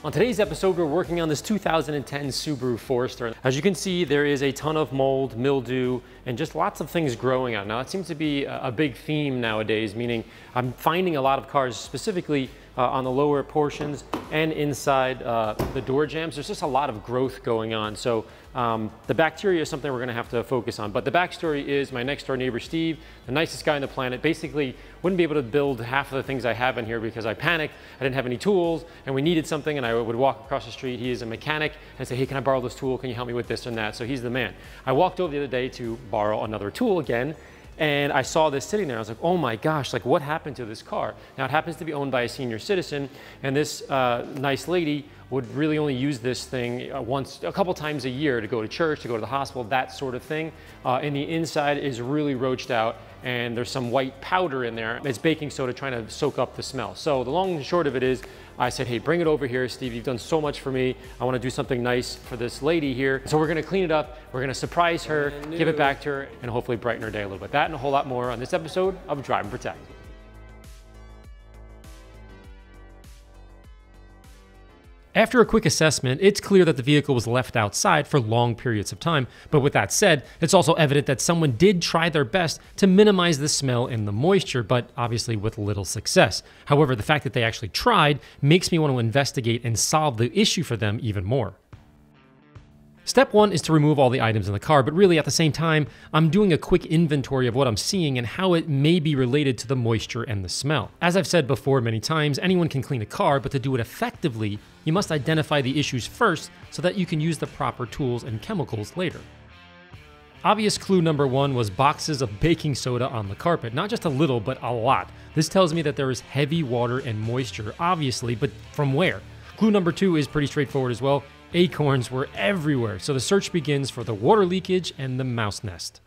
On today's episode, we're working on this 2010 Subaru Forester. As you can see, there is a ton of mold, mildew, and just lots of things growing out. Now, it seems to be a big theme nowadays, meaning I'm finding a lot of cars specifically on the lower portions and inside the door jambs. There's just a lot of growth going on. So the bacteria is something we're gonna have to focus on. But the backstory is my next door neighbor, Steve, the nicest guy on the planet, basically wouldn't be able to build half of the things I have in here because I panicked, I didn't have any tools, and we needed something, and I would walk across the street. He is a mechanic, and say, hey, can I borrow this tool? Can you help me with this and that? So he's the man. I walked over the other day to borrow another tool again, and I saw this sitting there. I was like, oh my gosh, like what happened to this car? Now it happens to be owned by a senior citizen, and this nice lady would really only use this thing a couple times a year to go to church, to go to the hospital, that sort of thing. And the inside is really roached out, and there's some white powder in there. It's baking soda trying to soak up the smell. So the long and short of it is, I said, hey, bring it over here, Steve. You've done so much for me. I want to do something nice for this lady here. So we're going to clean it up. We're going to surprise her, give it back to her, and hopefully brighten her day a little bit. That and a whole lot more on this episode of Drive and Protect. After a quick assessment, it's clear that the vehicle was left outside for long periods of time, but with that said, it's also evident that someone did try their best to minimize the smell and the moisture, but obviously with little success. However, the fact that they actually tried makes me want to investigate and solve the issue for them even more. Step one is to remove all the items in the car, but really at the same time, I'm doing a quick inventory of what I'm seeing and how it may be related to the moisture and the smell. As I've said before many times, anyone can clean a car, but to do it effectively, you must identify the issues first so that you can use the proper tools and chemicals later. Obvious clue number one was boxes of baking soda on the carpet. Not just a little, but a lot. This tells me that there is heavy water and moisture, obviously, but from where? Clue number two is pretty straightforward as well. Acorns were everywhere, so the search begins for the water leakage and the mouse nest.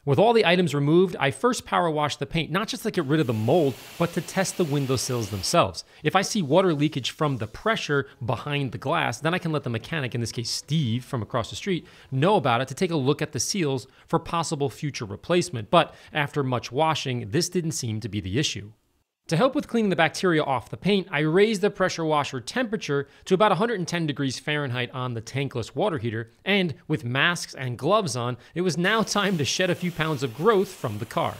With all the items removed, I first power wash the paint, not just to get rid of the mold, but to test the windowsills themselves. If I see water leakage from the pressure behind the glass, then I can let the mechanic, in this case Steve from across the street, know about it to take a look at the seals for possible future replacement. But after much washing, this didn't seem to be the issue. To help with cleaning the bacteria off the paint, I raised the pressure washer temperature to about 110 degrees Fahrenheit on the tankless water heater, and with masks and gloves on, it was now time to shed a few pounds of growth from the car.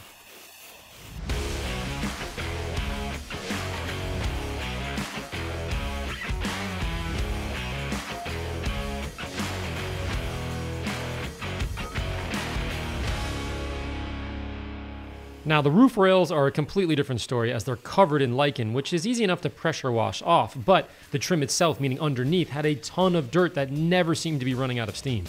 Now, the roof rails are a completely different story as they're covered in lichen, which is easy enough to pressure wash off, but the trim itself, meaning underneath, had a ton of dirt that never seemed to be running out of steam.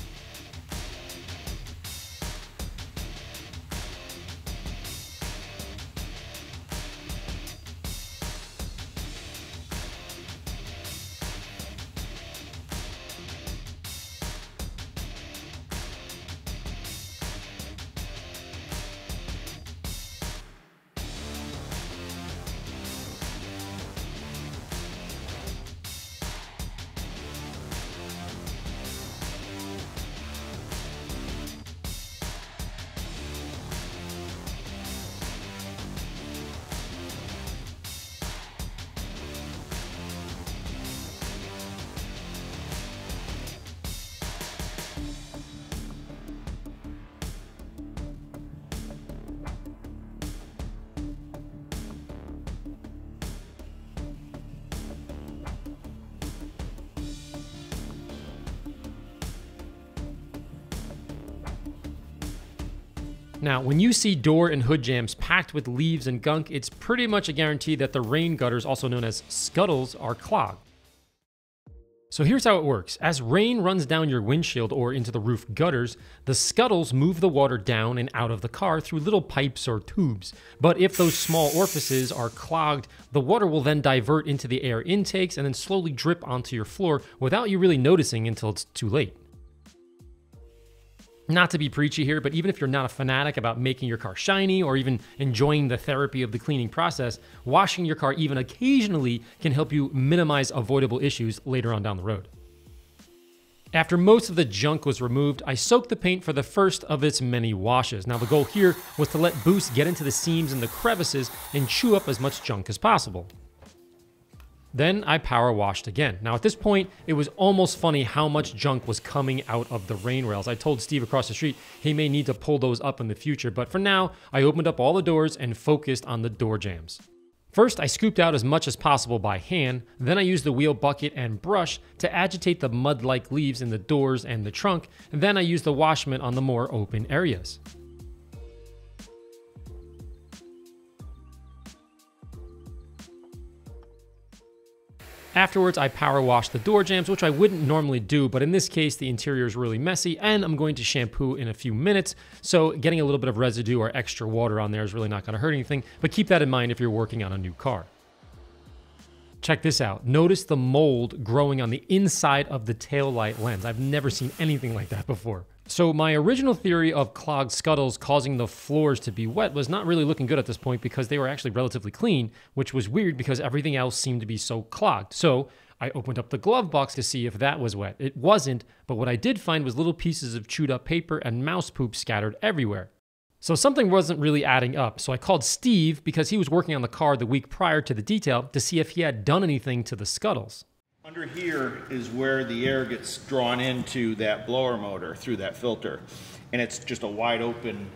Now, when you see door and hood jambs packed with leaves and gunk, it's pretty much a guarantee that the rain gutters, also known as scuttles, are clogged. So here's how it works. As rain runs down your windshield or into the roof gutters, the scuttles move the water down and out of the car through little pipes or tubes. But if those small orifices are clogged, the water will then divert into the air intakes and then slowly drip onto your floor without you really noticing until it's too late. Not to be preachy here, but even if you're not a fanatic about making your car shiny or even enjoying the therapy of the cleaning process, washing your car even occasionally can help you minimize avoidable issues later on down the road. After most of the junk was removed, I soaked the paint for the first of its many washes. Now the goal here was to let Boost get into the seams and the crevices and chew up as much junk as possible. Then I power washed again. Now at this point, it was almost funny how much junk was coming out of the rain rails. I told Steve across the street he may need to pull those up in the future, but for now, I opened up all the doors and focused on the door jambs. First, I scooped out as much as possible by hand, then I used the wheel bucket and brush to agitate the mud-like leaves in the doors and the trunk, and then I used the washment on the more open areas. Afterwards, I power washed the door jambs, which I wouldn't normally do, but in this case, the interior is really messy and I'm going to shampoo in a few minutes. So getting a little bit of residue or extra water on there is really not going to hurt anything, but keep that in mind if you're working on a new car. Check this out. Notice the mold growing on the inside of the taillight lens. I've never seen anything like that before. So my original theory of clogged scuttles causing the floors to be wet was not really looking good at this point because they were actually relatively clean, which was weird because everything else seemed to be so clogged. So I opened up the glove box to see if that was wet. It wasn't, but what I did find was little pieces of chewed up paper and mouse poop scattered everywhere. So something wasn't really adding up. So I called Steve because he was working on the car the week prior to the detail to see if he had done anything to the scuttles. Under here is where the air gets drawn into that blower motor through that filter, and it's just a wide open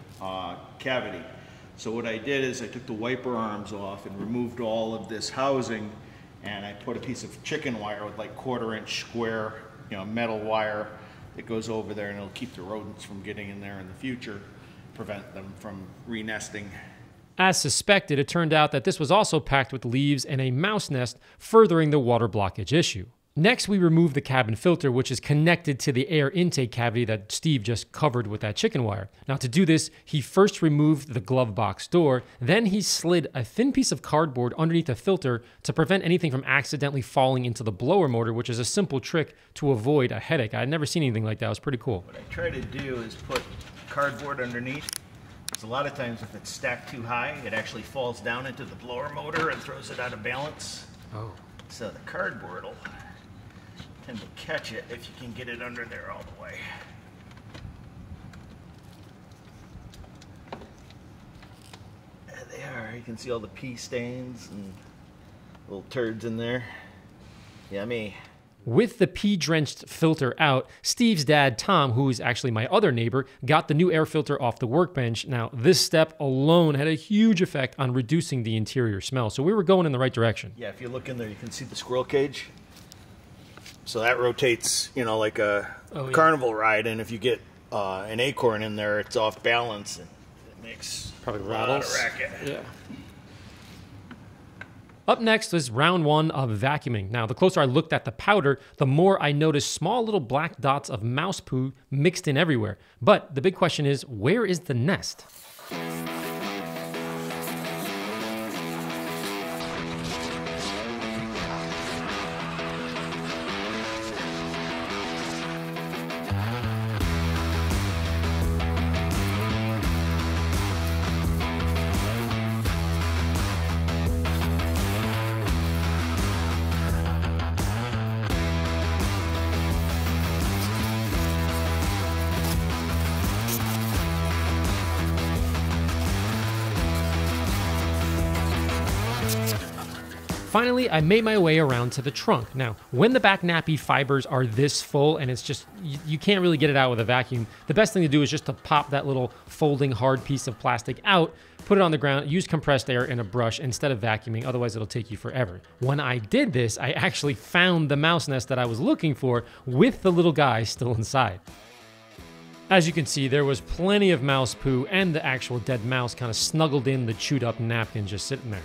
cavity. So what I did is I took the wiper arms off and removed all of this housing, and I put a piece of chicken wire with like 1/4-inch square, metal wire that goes over there, and it'll keep the rodents from getting in there in the future, prevent them from re-nesting. As suspected, it turned out that this was also packed with leaves and a mouse nest, furthering the water blockage issue. Next, we removed the cabin filter, which is connected to the air intake cavity that Steve just covered with that chicken wire. Now, to do this, he first removed the glove box door, then he slid a thin piece of cardboard underneath the filter to prevent anything from accidentally falling into the blower motor, which is a simple trick to avoid a headache. I had never seen anything like that. It was pretty cool. What I try to do is put cardboard underneath. A lot of times if it's stacked too high, it actually falls down into the blower motor and throws it out of balance. Oh. So the cardboard will tend to catch it if you can get it under there all the way. There they are. You can see all the pee stains and little turds in there. Yummy. With the pee-drenched filter out, Steve's dad, Tom, who is actually my other neighbor, got the new air filter off the workbench. Now, this step alone had a huge effect on reducing the interior smell, so we were going in the right direction. Yeah, if you look in there, you can see the squirrel cage. So that rotates, like a carnival ride, and if you get an acorn in there, it's off balance, and it makes probably a lot of racket. Yeah. Up next was round one of vacuuming. Now, the closer I looked at the powder, the more I noticed small little black dots of mouse poo mixed in everywhere. But the big question is, where is the nest? Finally, I made my way around to the trunk. Now, when the back nappy fibers are this full and it's just, you can't really get it out with a vacuum, the best thing to do is just to pop that little folding hard piece of plastic out, put it on the ground, use compressed air in a brush instead of vacuuming, otherwise it'll take you forever. When I did this, I actually found the mouse nest that I was looking for with the little guy still inside. As you can see, there was plenty of mouse poo and the actual dead mouse kind of snuggled in the chewed up napkin just sitting there.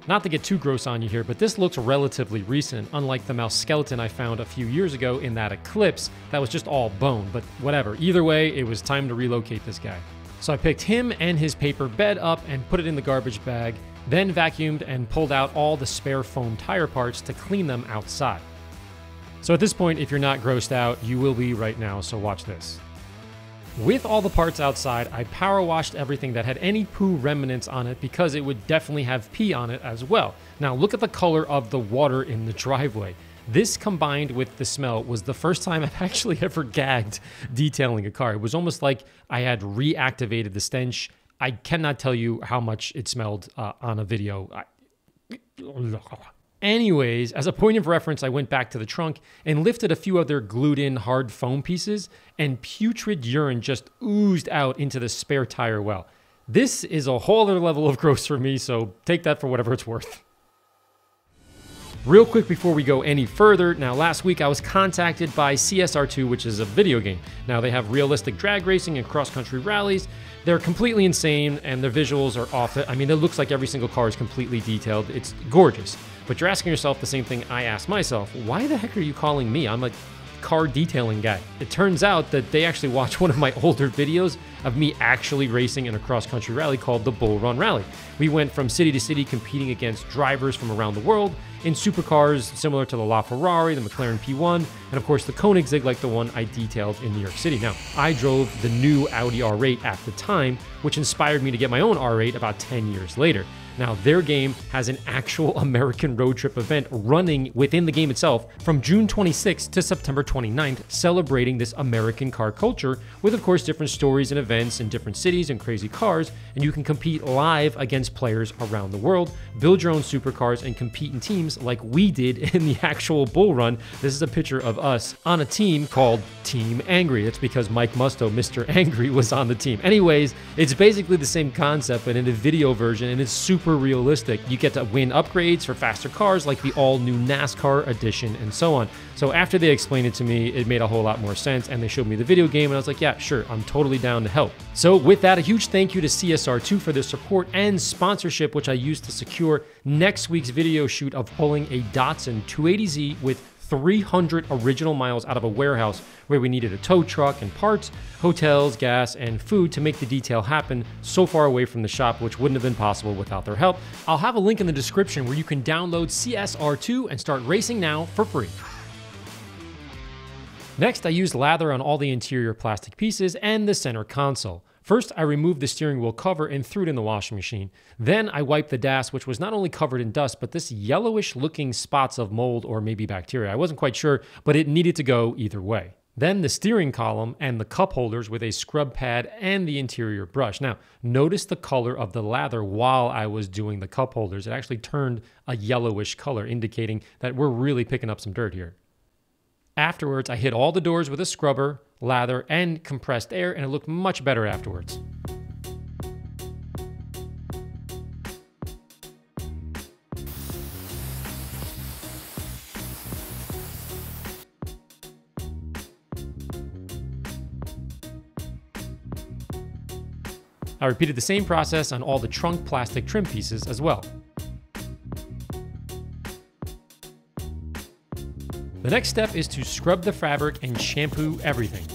Not to get too gross on you here, but this looks relatively recent, unlike the mouse skeleton I found a few years ago in that eclipse that was just all bone, but whatever. Either way, it was time to relocate this guy. So I picked him and his paper bed up and put it in the garbage bag, then vacuumed and pulled out all the spare foam tire parts to clean them outside. So at this point, if you're not grossed out, you will be right now, so watch this. With all the parts outside, I power washed everything that had any poo remnants on it because it would definitely have pee on it as well. Now look at the color of the water in the driveway. This combined with the smell was the first time I've actually ever gagged detailing a car. It was almost like I had reactivated the stench. I cannot tell you how much it smelled on a video. Anyways, as a point of reference, I went back to the trunk and lifted a few other glued-in hard foam pieces, and putrid urine just oozed out into the spare tire well. This is a whole other level of gross for me, so take that for whatever it's worth. Real quick before we go any further, now last week I was contacted by CSR2, which is a video game. Now they have realistic drag racing and cross-country rallies. They're completely insane and their visuals are off it. I mean, it looks like every single car is completely detailed. It's gorgeous. But you're asking yourself the same thing I asked myself. Why the heck are you calling me? I'm a car detailing guy. It turns out that they actually watched one of my older videos of me actually racing in a cross-country rally called the Bull Run Rally. We went from city to city competing against drivers from around the world in supercars similar to the LaFerrari, the McLaren P1, and of course the Koenigsegg like the one I detailed in New York City. Now, I drove the new Audi R8 at the time, which inspired me to get my own R8 about 10 years later. Now, their game has an actual American road trip event running within the game itself from June 26th to September 29th, celebrating this American car culture with, of course, different stories and events in different cities and crazy cars, and you can compete live against players around the world, build your own supercars, and compete in teams like we did in the actual Bull Run. This is a picture of us on a team called Team Angry. It's because Mike Musto, Mr. Angry, was on the team. Anyways, it's basically the same concept, but in a video version, and it's super realistic. You get to win upgrades for faster cars like the all-new NASCAR edition and so on. So after they explained it to me, it made a whole lot more sense, and they showed me the video game, and I was like, yeah, sure, I'm totally down to help. So with that, a huge thank you to CSR2 for their support and sponsorship, which I used to secure next week's video shoot of pulling a Datsun 280Z with 300 original miles out of a warehouse where we needed a tow truck and parts, hotels, gas, and food to make the detail happen so far away from the shop, which wouldn't have been possible without their help. I'll have a link in the description where you can download CSR2 and start racing now for free. Next, I used lather on all the interior plastic pieces and the center console. First, I removed the steering wheel cover and threw it in the washing machine. Then I wiped the dash, which was not only covered in dust, but this yellowish looking spots of mold or maybe bacteria. I wasn't quite sure, but it needed to go either way. Then the steering column and the cup holders with a scrub pad and the interior brush. Now, notice the color of the lather while I was doing the cup holders. It actually turned a yellowish color, indicating that we're really picking up some dirt here. Afterwards, I hit all the doors with a scrubber, lather, and compressed air, and it looked much better afterwards. I repeated the same process on all the trunk plastic trim pieces as well. The next step is to scrub the fabric and shampoo everything.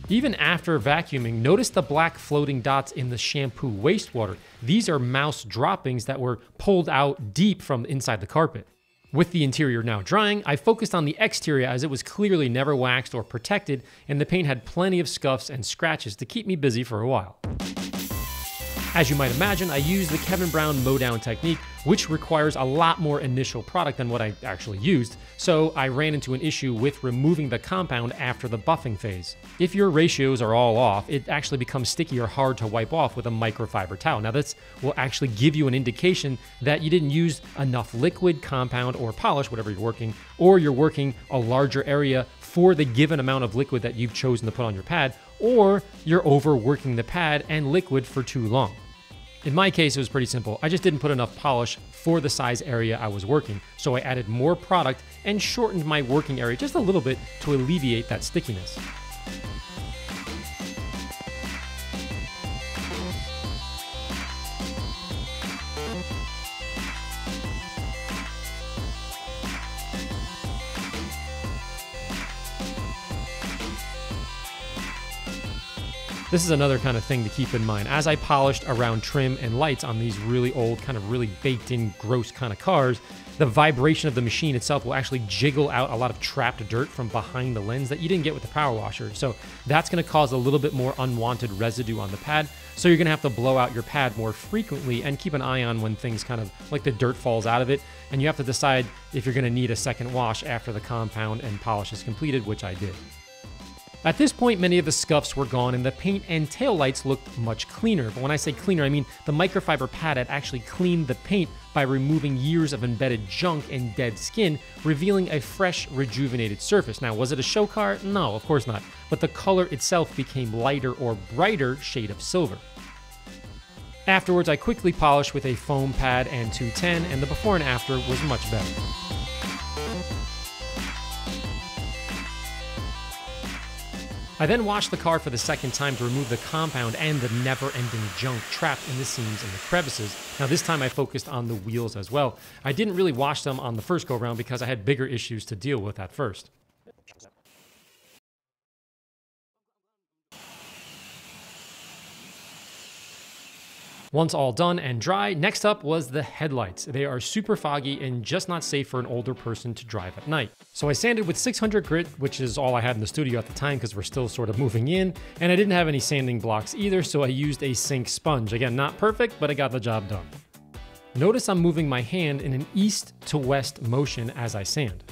Even after vacuuming, notice the black floating dots in the shampoo wastewater. These are mouse droppings that were pulled out deep from inside the carpet. With the interior now drying, I focused on the exterior as it was clearly never waxed or protected, and the paint had plenty of scuffs and scratches to keep me busy for a while. As you might imagine, I used the Kevin Brown mow-down technique, which requires a lot more initial product than what I actually used, so I ran into an issue with removing the compound after the buffing phase. If your ratios are all off, it actually becomes sticky or hard to wipe off with a microfiber towel. Now this will actually give you an indication that you didn't use enough liquid, compound, or polish, whatever you're working, or you're working a larger area for the given amount of liquid that you've chosen to put on your pad, or you're overworking the pad and liquid for too long. In my case, it was pretty simple. I just didn't put enough polish for the size area I was working, so I added more product and shortened my working area just a little bit to alleviate that stickiness. This is another kind of thing to keep in mind. As I polished around trim and lights on these really old, kind of really baked in, gross kind of cars, the vibration of the machine itself will actually jiggle out a lot of trapped dirt from behind the lens that you didn't get with the power washer. So that's going to cause a little bit more unwanted residue on the pad. So you're going to have to blow out your pad more frequently and keep an eye on when things kind of like the dirt falls out of it. And you have to decide if you're going to need a second wash after the compound and polish is completed, which I did. At this point, many of the scuffs were gone and the paint and taillights looked much cleaner. But when I say cleaner, I mean the microfiber pad had actually cleaned the paint by removing years of embedded junk and dead skin, revealing a fresh, rejuvenated surface. Now, was it a show car? No, of course not. But the color itself became lighter or brighter shade of silver. Afterwards, I quickly polished with a foam pad and 210, and the before and after was much better. I then washed the car for the second time to remove the compound and the never-ending junk trapped in the seams and the crevices. Now this time I focused on the wheels as well. I didn't really wash them on the first go-around because I had bigger issues to deal with at first. Once all done and dry, next up was the headlights. They are super foggy and just not safe for an older person to drive at night. So I sanded with 600 grit, which is all I had in the studio at the time because we're still sort of moving in, and I didn't have any sanding blocks either, so I used a sink sponge. Again, not perfect, but I got the job done. Notice I'm moving my hand in an east to west motion as I sand.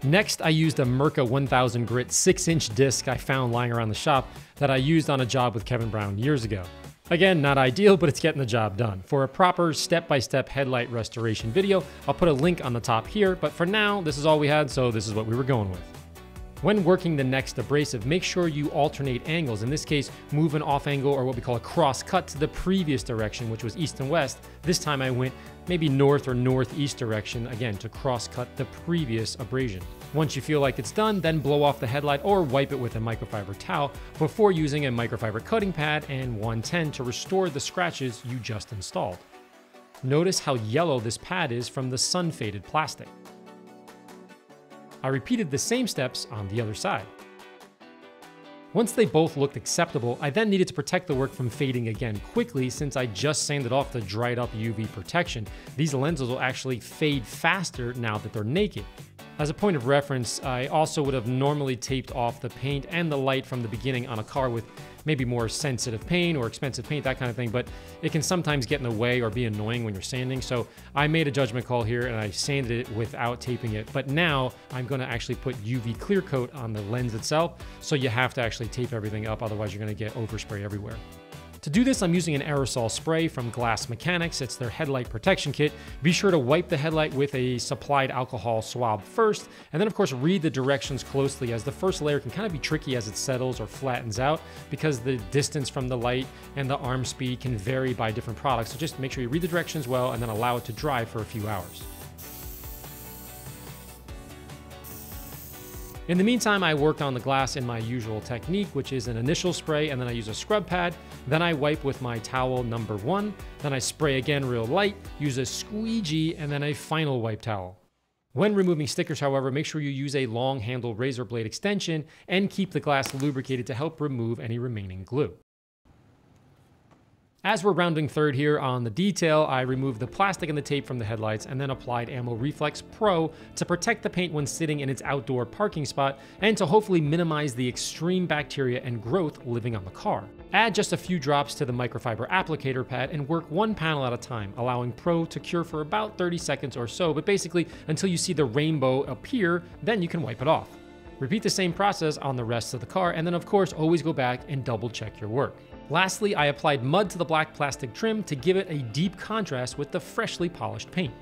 Next, I used a Mirka 1000 grit 6-inch disc I found lying around the shop that I used on a job with Kevin Brown years ago. Again, not ideal, but it's getting the job done. For a proper step-by-step headlight restoration video, I'll put a link on the top here, but for now, this is all we had, so this is what we were going with. When working the next abrasive, make sure you alternate angles. In this case, move an off angle or what we call a cross cut to the previous direction, which was east and west. This time I went maybe north or northeast direction, again, to cross cut the previous abrasion. Once you feel like it's done, then blow off the headlight or wipe it with a microfiber towel before using a microfiber cutting pad and 110 to restore the scratches you just installed. Notice how yellow this pad is from the sun-faded plastic. I repeated the same steps on the other side. Once they both looked acceptable, I then needed to protect the work from fading again quickly since I just sanded off the dried up UV protection. These lenses will actually fade faster now that they're naked. As a point of reference, I also would have normally taped off the paint and the light from the beginning on a car with maybe more sensitive paint or expensive paint, that kind of thing, but it can sometimes get in the way or be annoying when you're sanding, so I made a judgment call here and I sanded it without taping it, but now I'm gonna actually put UV clear coat on the lens itself, so you have to actually tape everything up, otherwise you're gonna get overspray everywhere. To do this, I'm using an aerosol spray from Glass Mechanics. It's their headlight protection kit. Be sure to wipe the headlight with a supplied alcohol swab first, and then of course read the directions closely as the first layer can kind of be tricky as it settles or flattens out because the distance from the light and the arm speed can vary by different products. So just make sure you read the directions well and then allow it to dry for a few hours. In the meantime, I worked on the glass in my usual technique, which is an initial spray, and then I use a scrub pad. Then I wipe with my towel number 1. Then I spray again real light, use a squeegee, and then a final wipe towel. When removing stickers, however, make sure you use a long handle razor blade extension and keep the glass lubricated to help remove any remaining glue. As we're rounding third here on the detail, I removed the plastic and the tape from the headlights and then applied Ammo Reflex Pro to protect the paint when sitting in its outdoor parking spot and to hopefully minimize the extreme bacteria and growth living on the car. Add just a few drops to the microfiber applicator pad and work one panel at a time, allowing Pro to cure for about 30 seconds or so, but basically until you see the rainbow appear, then you can wipe it off. Repeat the same process on the rest of the car, and then of course always go back and double check your work. Lastly, I applied mud to the black plastic trim to give it a deep contrast with the freshly polished paint.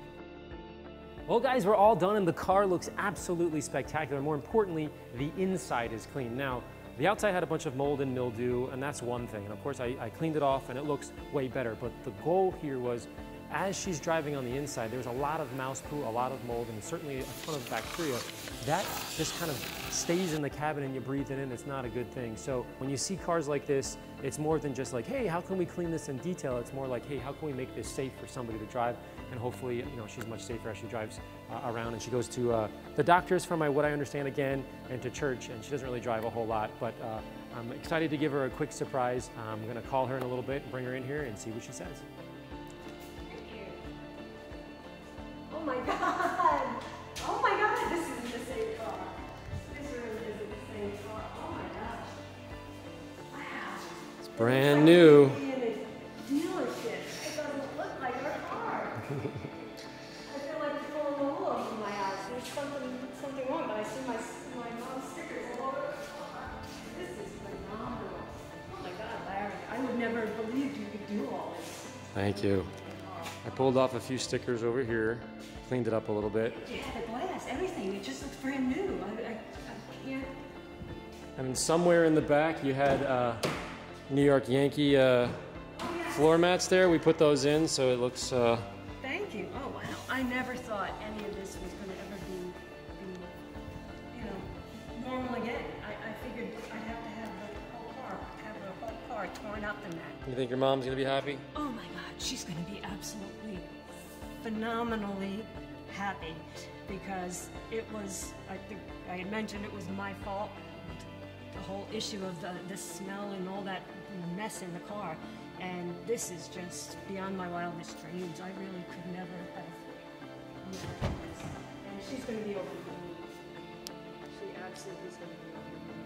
Well guys, we're all done and the car looks absolutely spectacular. More importantly, the inside is clean. Now, the outside had a bunch of mold and mildew, and that's one thing. And of course, I cleaned it off and it looks way better. But the goal here was as she's driving on the inside, there's a lot of mouse poo, a lot of mold, and certainly a ton of bacteria. That just kind of stays in the cabin and you breathe it in. It's not a good thing. So when you see cars like this, it's more than just like, hey, how can we clean this in detail? It's more like, hey, how can we make this safe for somebody to drive? And hopefully, you know, she's much safer as she drives around. And she goes to the doctors, from what I understand, again, and to church. And she doesn't really drive a whole lot, but I'm excited to give her a quick surprise. I'm going to call her in a little bit and bring her in here and see what she says. Oh my God! Oh my God, this isn't the same car. This really isn't the same car. Oh my gosh. Wow. It's brand new. In a dealership. It doesn't look like our car. I feel like pulling the wool over my eyes. There's something wrong, but I see my mom's stickers all over the car. This is phenomenal. Oh my God, Larry. I would never have believed you could do all this. Thank you. I pulled off a few stickers over here, cleaned it up a little bit. Yeah, the glass, everything, it just looks brand new. I can't. And somewhere in the back you had New York Yankee floor mats there. We put those in so it looks... Thank you. Oh, wow. I never thought any of this was going to ever be, you know, normal again. I figured I'd have to have the whole car torn up in that. You think your mom's gonna be happy? Oh my God, she's going to be absolutely phenomenally happy because it was, I think I had mentioned it was my fault. The whole issue of the smell and all that mess in the car. And this is just beyond my wildest dreams. I really could never have imagined this. And she's going to be over the moon. She absolutely is going to be over the moon.